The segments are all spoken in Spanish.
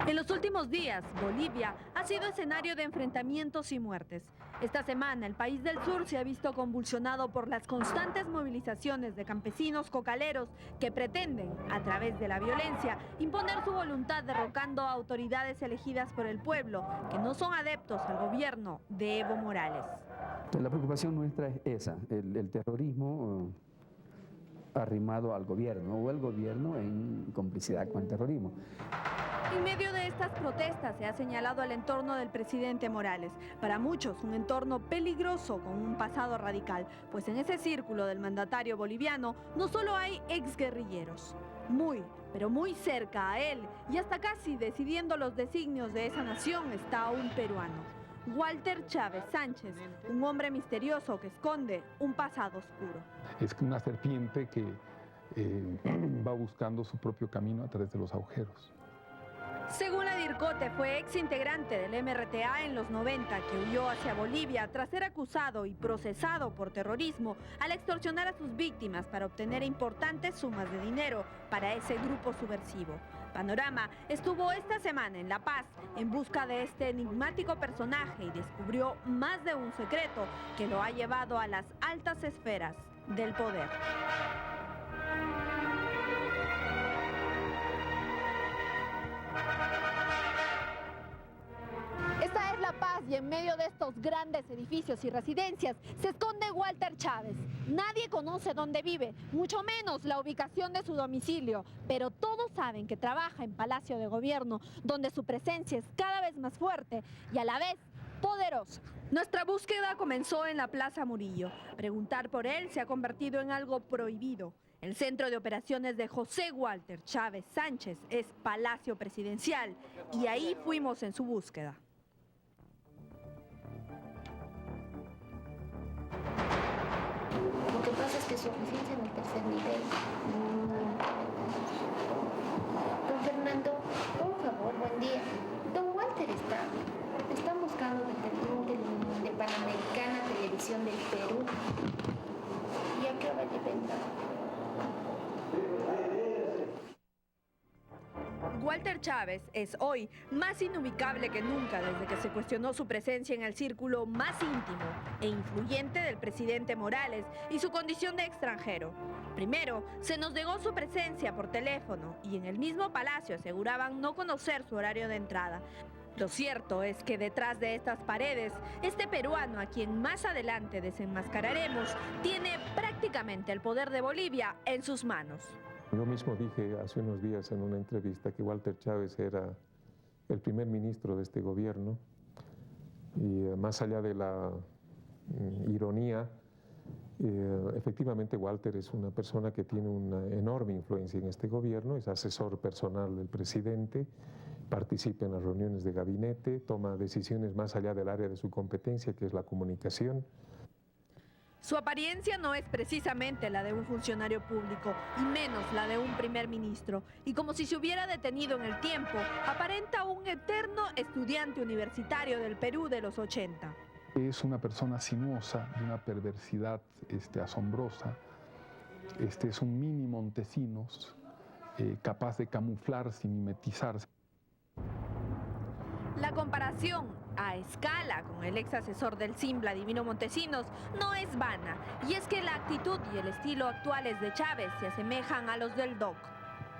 En los últimos días, Bolivia ha sido escenario de enfrentamientos y muertes. Esta semana, el país del sur se ha visto convulsionado por las constantes movilizaciones de campesinos cocaleros que pretenden, a través de la violencia, imponer su voluntad derrocando a autoridades elegidas por el pueblo, que no son adeptos al gobierno de Evo Morales. La preocupación nuestra es esa, el terrorismo arrimado al gobierno o el gobierno en complicidad con el terrorismo. En medio de estas protestas se ha señalado el entorno del presidente Morales. Para muchos, un entorno peligroso con un pasado radical, pues en ese círculo del mandatario boliviano no solo hay exguerrilleros. Muy, pero muy cerca a él y hasta casi decidiendo los designios de esa nación está un peruano. Walter Chávez Sánchez, un hombre misterioso que esconde un pasado oscuro. Es una serpiente que va buscando su propio camino a través de los agujeros. Según la DIRCOTE, fue ex integrante del MRTA en los 90 que huyó hacia Bolivia tras ser acusado y procesado por terrorismo al extorsionar a sus víctimas para obtener importantes sumas de dinero para ese grupo subversivo. Panorama estuvo esta semana en La Paz en busca de este enigmático personaje y descubrió más de un secreto que lo ha llevado a las altas esferas del poder. Esta es La Paz y en medio de estos grandes edificios y residencias se esconde Walter Chávez. Nadie conoce dónde vive, mucho menos la ubicación de su domicilio, pero todos saben que trabaja en Palacio de Gobierno, donde su presencia es cada vez más fuerte y a la vez poderosa. Nuestra búsqueda comenzó en la Plaza Murillo. Preguntar por él se ha convertido en algo prohibido. El centro de operaciones de José Walter Chávez Sánchez es Palacio Presidencial y ahí fuimos en su búsqueda. Lo que pasa es que su oficina es en el tercer nivel. Don Fernando, por favor, buen día. Don Walter está buscando de Panamericana Televisión del Perú. ¿Y a qué hora le vendrá? Walter Chávez es hoy más inubicable que nunca desde que se cuestionó su presencia en el círculo más íntimo e influyente del presidente Morales y su condición de extranjero. Primero, se nos negó su presencia por teléfono y en el mismo palacio aseguraban no conocer su horario de entrada. Lo cierto es que detrás de estas paredes, este peruano, a quien más adelante desenmascararemos, tiene prácticamente el poder de Bolivia en sus manos. Yo mismo dije hace unos días en una entrevista que Walter Chávez era el primer ministro de este gobierno y más allá de la ironía, efectivamente Walter es una persona que tiene una enorme influencia en este gobierno, es asesor personal del presidente, participa en las reuniones de gabinete, toma decisiones más allá del área de su competencia, que es la comunicación. Su apariencia no es precisamente la de un funcionario público, y menos la de un primer ministro. Y como si se hubiera detenido en el tiempo, aparenta un eterno estudiante universitario del Perú de los 80. Es una persona sinuosa, de una perversidad asombrosa. Es un mini Montesinos, capaz de camuflarse y mimetizarse. La comparación a escala con el ex asesor del SIM, Vladimiro Montesinos, no es vana. Y es que la actitud y el estilo actuales de Chávez se asemejan a los del DOC.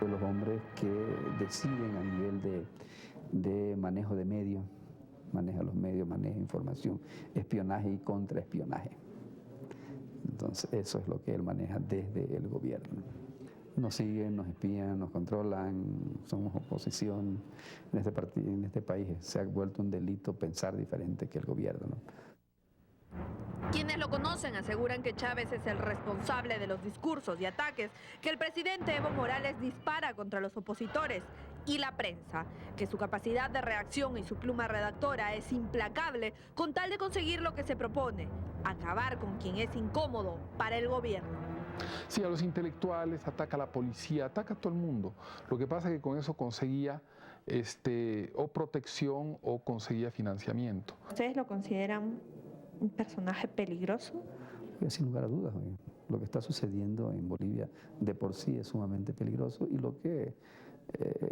Los hombres que deciden a nivel de manejo de medios, maneja los medios, maneja información, espionaje y contraespionaje. Entonces eso es lo que él maneja desde el gobierno. Nos siguen, nos espían, nos controlan, somos oposición. En este país se ha vuelto un delito pensar diferente que el gobierno, ¿no? Quienes lo conocen aseguran que Chávez es el responsable de los discursos y ataques que el presidente Evo Morales dispara contra los opositores y la prensa, que su capacidad de reacción y su pluma redactora es implacable con tal de conseguir lo que se propone, acabar con quien es incómodo para el gobierno. Sí, a los intelectuales, ataca a la policía, ataca a todo el mundo. Lo que pasa es que con eso conseguía o protección o conseguía financiamiento. ¿Ustedes lo consideran un personaje peligroso? Sin lugar a dudas. Lo que está sucediendo en Bolivia de por sí es sumamente peligroso y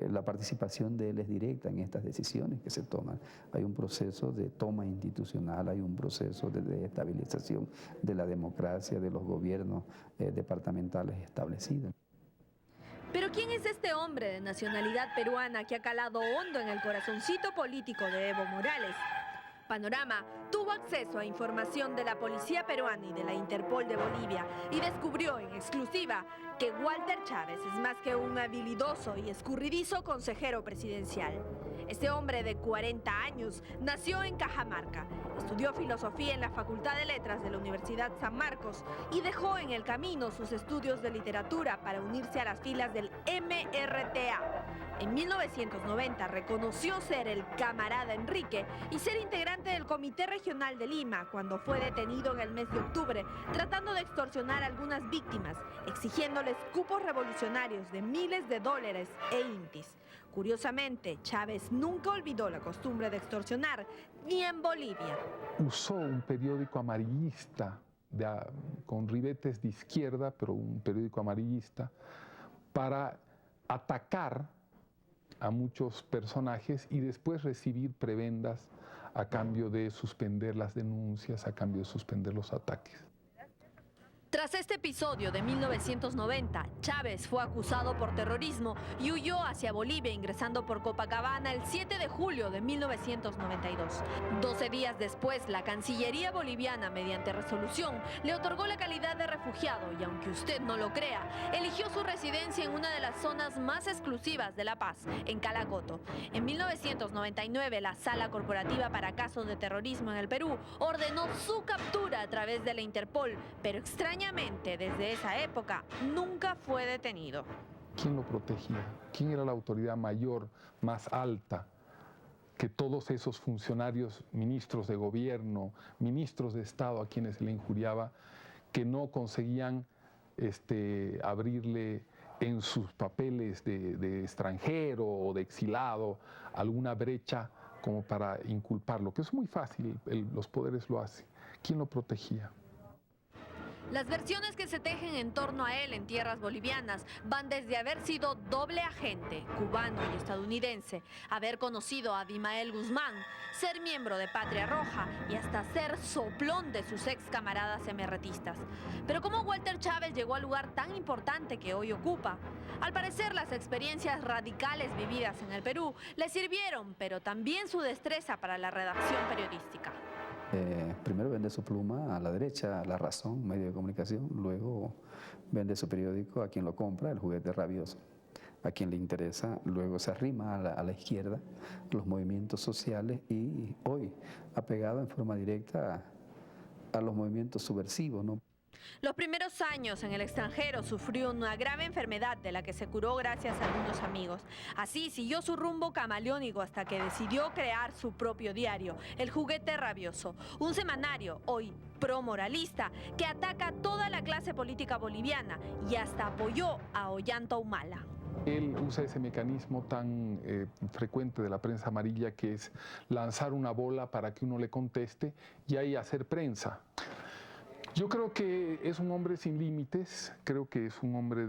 la participación de él es directa en estas decisiones que se toman. Hay un proceso de toma institucional, hay un proceso de desestabilización de la democracia, de los gobiernos departamentales establecidos. Pero ¿quién es este hombre de nacionalidad peruana que ha calado hondo en el corazoncito político de Evo Morales? Panorama tuvo acceso a información de la policía peruana y de la Interpol de Bolivia y descubrió en exclusiva que Walter Chávez es más que un habilidoso y escurridizo consejero presidencial. Este hombre de 40 años nació en Cajamarca, estudió filosofía en la Facultad de Letras de la Universidad San Marcos y dejó en el camino sus estudios de literatura para unirse a las filas del MRTA. En 1990 reconoció ser el camarada Enrique y ser integrante del Comité Regional de Lima cuando fue detenido en el mes de octubre tratando de extorsionar a algunas víctimas, exigiéndoles cupos revolucionarios de miles de dólares e intis. Curiosamente, Chávez nunca olvidó la costumbre de extorsionar, ni en Bolivia. Usó un periódico amarillista con ribetes de izquierda, pero un periódico amarillista, para atacar a muchos personajes y después recibir prebendas a cambio de suspender las denuncias, a cambio de suspender los ataques. Tras este episodio de 1990, Chávez fue acusado por terrorismo y huyó hacia Bolivia ingresando por Copacabana el 7 de julio de 1992. 12 días después, la Cancillería boliviana, mediante resolución, le otorgó la calidad de refugiado y, aunque usted no lo crea, eligió su residencia en una de las zonas más exclusivas de La Paz, en Calacoto. En 1999, la Sala Corporativa para Casos de Terrorismo en el Perú ordenó su captura a través de la Interpol, pero extrañamente, desde esa época, nunca fue detenido. ¿Quién lo protegía? ¿Quién era la autoridad mayor, más alta, que todos esos funcionarios, ministros de gobierno, ministros de Estado a quienes se le injuriaba, que no conseguían abrirle en sus papeles de extranjero o de exilado alguna brecha como para inculparlo? Que es muy fácil, los poderes lo hacen. ¿Quién lo protegía? Las versiones que se tejen en torno a él en tierras bolivianas van desde haber sido doble agente, cubano y estadounidense, haber conocido a Abimael Guzmán, ser miembro de Patria Roja y hasta ser soplón de sus ex camaradas emerretistas. Pero ¿cómo Walter Chávez llegó al lugar tan importante que hoy ocupa? Al parecer, las experiencias radicales vividas en el Perú le sirvieron, pero también su destreza para la redacción periodística. Primero vende su pluma a la derecha, a La Razón, medio de comunicación, luego vende su periódico a quien lo compra, El Juguete Rabioso, a quien le interesa, luego se arrima a la izquierda, a los movimientos sociales y hoy ha pegado en forma directa a los movimientos subversivos, ¿no? Los primeros años en el extranjero sufrió una grave enfermedad de la que se curó gracias a algunos amigos. Así siguió su rumbo camaleónico hasta que decidió crear su propio diario, El Juguete Rabioso, un semanario hoy pro-moralista que ataca a toda la clase política boliviana y hasta apoyó a Ollanta Humala. Él usa ese mecanismo tan frecuente de la prensa amarilla que es lanzar una bola para que uno le conteste y ahí hacer prensa. Yo creo que es un hombre sin límites, creo que es un hombre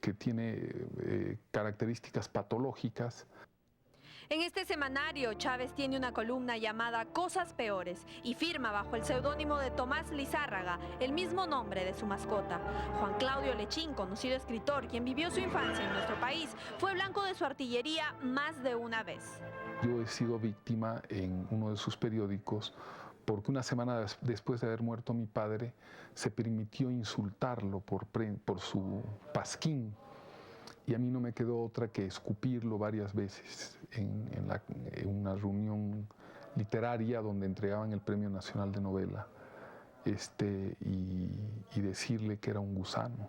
que tiene características patológicas. En este semanario, Chávez tiene una columna llamada Cosas Peores y firma bajo el seudónimo de Tomás Lizárraga, el mismo nombre de su mascota. Juan Claudio Lechín, conocido escritor, quien vivió su infancia en nuestro país, fue blanco de su artillería más de una vez. Yo he sido víctima en uno de sus periódicos porque una semana después de haber muerto mi padre, se permitió insultarlo por su pasquín. Y a mí no me quedó otra que escupirlo varias veces en una reunión literaria donde entregaban el Premio Nacional de Novela y decirle que era un gusano.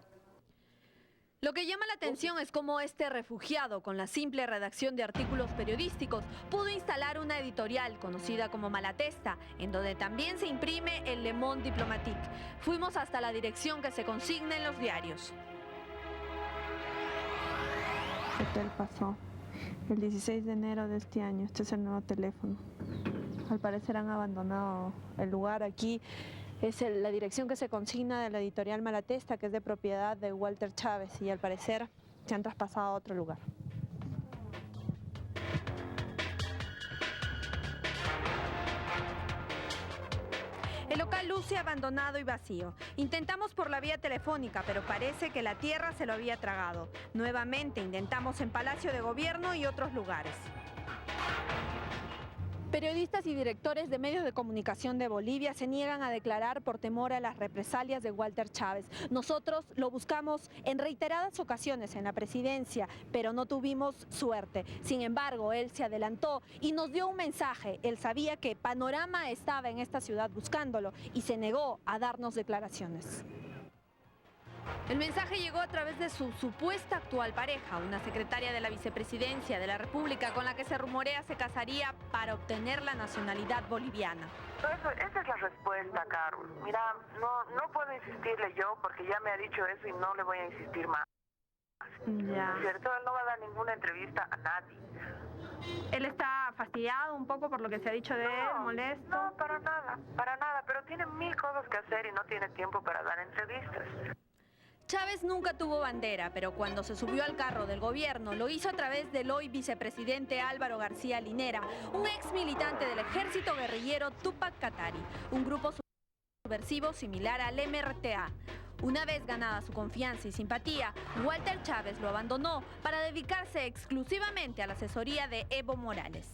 Lo que llama la atención es cómo este refugiado, con la simple redacción de artículos periodísticos, pudo instalar una editorial conocida como Malatesta, en donde también se imprime el Le Monde Diplomatique. Fuimos hasta la dirección que se consigna en los diarios. Hotel pasó el 16 de enero de este año. Este es el nuevo teléfono. Al parecer han abandonado el lugar aquí. Es la dirección que se consigna de la editorial Malatesta, que es de propiedad de Walter Chávez, y al parecer se han traspasado a otro lugar. El local luce abandonado y vacío. Intentamos por la vía telefónica, pero parece que la tierra se lo había tragado. Nuevamente intentamos en Palacio de Gobierno y otros lugares. Periodistas y directores de medios de comunicación de Bolivia se niegan a declarar por temor a las represalias de Walter Chávez. Nosotros lo buscamos en reiteradas ocasiones en la presidencia, pero no tuvimos suerte. Sin embargo, él se adelantó y nos dio un mensaje. Él sabía que Panorama estaba en esta ciudad buscándolo y se negó a darnos declaraciones. El mensaje llegó a través de su supuesta actual pareja, una secretaria de la vicepresidencia de la República con la que se rumorea se casaría para obtener la nacionalidad boliviana. Esa es la respuesta, Carol. Mira, no puedo insistirle yo porque ya me ha dicho eso y no le voy a insistir más. Ya. ¿Cierto? Él no va a dar ninguna entrevista a nadie. ¿Él está fastidiado un poco por lo que se ha dicho de él, molesto? No, para nada, pero tiene mil cosas que hacer y no tiene tiempo para dar entrevistas. Chávez nunca tuvo bandera, pero cuando se subió al carro del gobierno lo hizo a través del hoy vicepresidente Álvaro García Linera, un ex militante del ejército guerrillero Tupac Katari, un grupo subversivo similar al MRTA. Una vez ganada su confianza y simpatía, Walter Chávez lo abandonó para dedicarse exclusivamente a la asesoría de Evo Morales.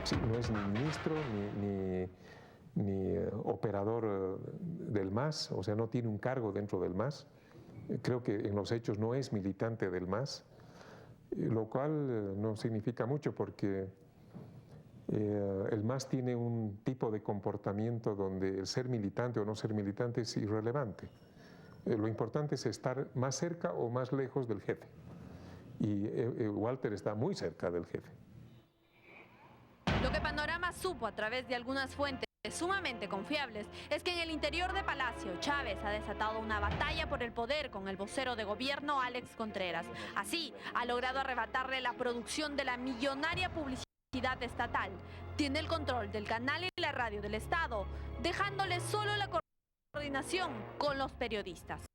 Sí, no es ni ministro ni operador del MAS, o sea, no tiene un cargo dentro del MAS. Creo que en los hechos no es militante del MAS, lo cual no significa mucho porque el MAS tiene un tipo de comportamiento donde el ser militante o no ser militante es irrelevante. Lo importante es estar más cerca o más lejos del jefe. Y Walter está muy cerca del jefe. Lo que Panorama supo a través de algunas fuentes sumamente confiables es que en el interior de Palacio, Chávez ha desatado una batalla por el poder con el vocero de gobierno Alex Contreras. Así, ha logrado arrebatarle la producción de la millonaria publicidad estatal. Tiene el control del canal y la radio del Estado, dejándole solo la coordinación con los periodistas.